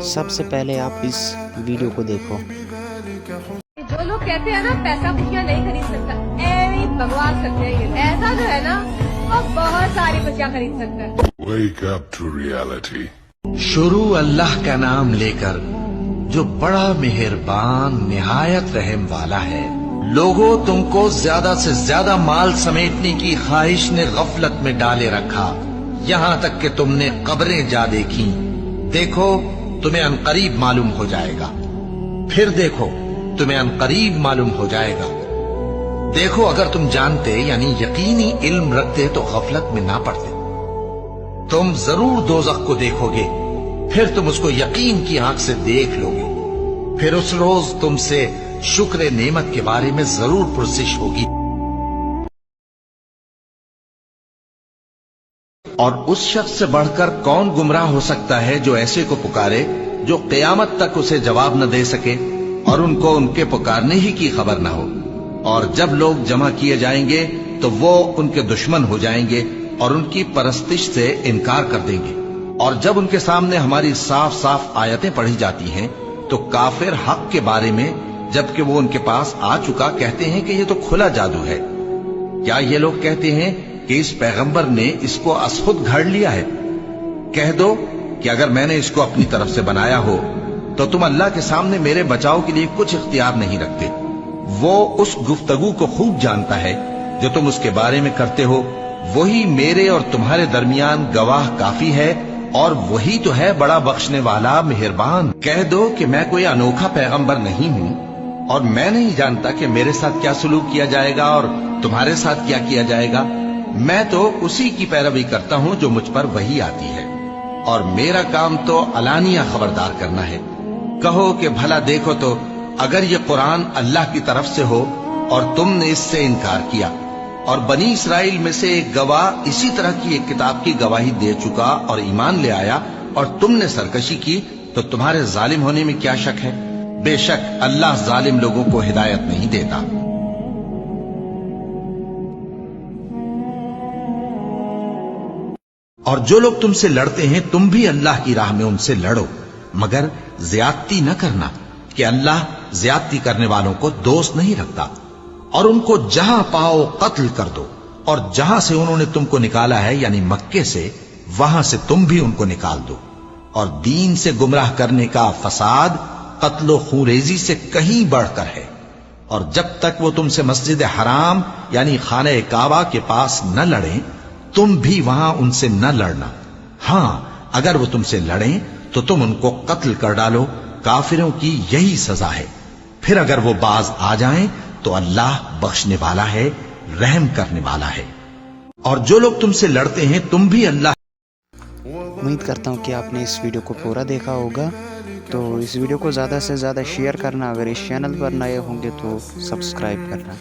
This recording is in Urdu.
سب سے پہلے آپ اس ویڈیو کو دیکھو۔ جو لوگ کہتے ہیں نا پیسہ خوشیاں نہیں خرید سکتا، ایویں بکواس کرتے ہیں۔ یہ ایسا جو ہے نا وہ بہت ساری خوشیاں خرید سکتا ہے۔ Wake up to reality. شروع اللہ کا نام لے کر جو بڑا مہربان نہایت رحم والا ہے۔ لوگوں، تم کو زیادہ سے زیادہ مال سمیٹنے کی خواہش نے غفلت میں ڈالے رکھا، یہاں تک کہ تم نے قبریں جا دیکھی۔ دیکھو تمہیں عنقریب معلوم ہو جائے گا، پھر دیکھو تمہیں عنقریب معلوم ہو جائے گا۔ دیکھو اگر تم جانتے یعنی یقینی علم رکھتے تو غفلت میں نہ پڑتے۔ تم ضرور دوزخ کو دیکھو گے، پھر تم اس کو یقین کی آنکھ سے دیکھ لو گے، پھر اس روز تم سے شکر نعمت کے بارے میں ضرور پرسش ہوگی۔ اور اس شخص سے بڑھ کر کون گمراہ ہو سکتا ہے جو ایسے کو پکارے جو قیامت تک اسے جواب نہ دے سکے اور ان کو ان کے پکارنے ہی کی خبر نہ ہو۔ اور جب لوگ جمع کیے جائیں گے تو وہ ان کے دشمن ہو جائیں گے اور ان کی پرستش سے انکار کر دیں گے۔ اور جب ان کے سامنے ہماری صاف صاف آیتیں پڑھی جاتی ہیں تو کافر حق کے بارے میں جبکہ وہ ان کے پاس آ چکا کہتے ہیں کہ یہ تو کھلا جادو ہے۔ کیا یہ لوگ کہتے ہیں کہ اس پیغمبر نے اس کو از خود گھڑ لیا ہے؟ کہہ دو کہ اگر میں نے اس کو اپنی طرف سے بنایا ہو تو تم اللہ کے سامنے میرے بچاؤ کے لیے کچھ اختیار نہیں رکھتے۔ وہ اس گفتگو کو خوب جانتا ہے جو تم اس کے بارے میں کرتے ہو، وہی میرے اور تمہارے درمیان گواہ کافی ہے، اور وہی تو ہے بڑا بخشنے والا مہربان۔ کہہ دو کہ میں کوئی انوکھا پیغمبر نہیں ہوں اور میں نہیں جانتا کہ میرے ساتھ کیا سلوک کیا جائے گا اور تمہارے ساتھ کیا کیا جائے گا۔ میں تو اسی کی پیروی کرتا ہوں جو مجھ پر وحی آتی ہے، اور میرا کام تو علانیہ خبردار کرنا ہے۔ کہو کہ بھلا دیکھو تو اگر یہ قرآن اللہ کی طرف سے ہو اور تم نے اس سے انکار کیا، اور بنی اسرائیل میں سے ایک گواہ اسی طرح کی ایک کتاب کی گواہی دے چکا اور ایمان لے آیا اور تم نے سرکشی کی، تو تمہارے ظالم ہونے میں کیا شک ہے؟ بے شک اللہ ظالم لوگوں کو ہدایت نہیں دیتا۔ اور جو لوگ تم سے لڑتے ہیں تم بھی اللہ کی راہ میں ان سے لڑو، مگر زیادتی نہ کرنا کہ اللہ زیادتی کرنے والوں کو دوست نہیں رکھتا۔ اور ان کو جہاں پاؤ قتل کر دو، اور جہاں سے انہوں نے تم کو نکالا ہے یعنی مکے سے، وہاں سے تم بھی ان کو نکال دو۔ اور دین سے گمراہ کرنے کا فساد قتل و خونریزی سے کہیں بڑھ کر ہے۔ اور جب تک وہ تم سے مسجد حرام یعنی خانہ کعبہ کے پاس نہ لڑیں تم بھی وہاں ان سے نہ لڑنا۔ ہاں اگر وہ تم سے لڑیں تو تم ان کو قتل کر ڈالو، کافروں کی یہی سزا ہے۔ پھر اگر وہ باز آ جائیں تو اللہ بخشنے والا ہے، رحم کرنے والا ہے۔ اور جو لوگ تم سے لڑتے ہیں تم بھی اللہ۔ امید کرتا ہوں کہ آپ نے اس ویڈیو کو پورا دیکھا ہوگا، تو اس ویڈیو کو زیادہ سے زیادہ شیئر کرنا، اگر اس چینل پر نئے ہوں گے تو سبسکرائب کرنا۔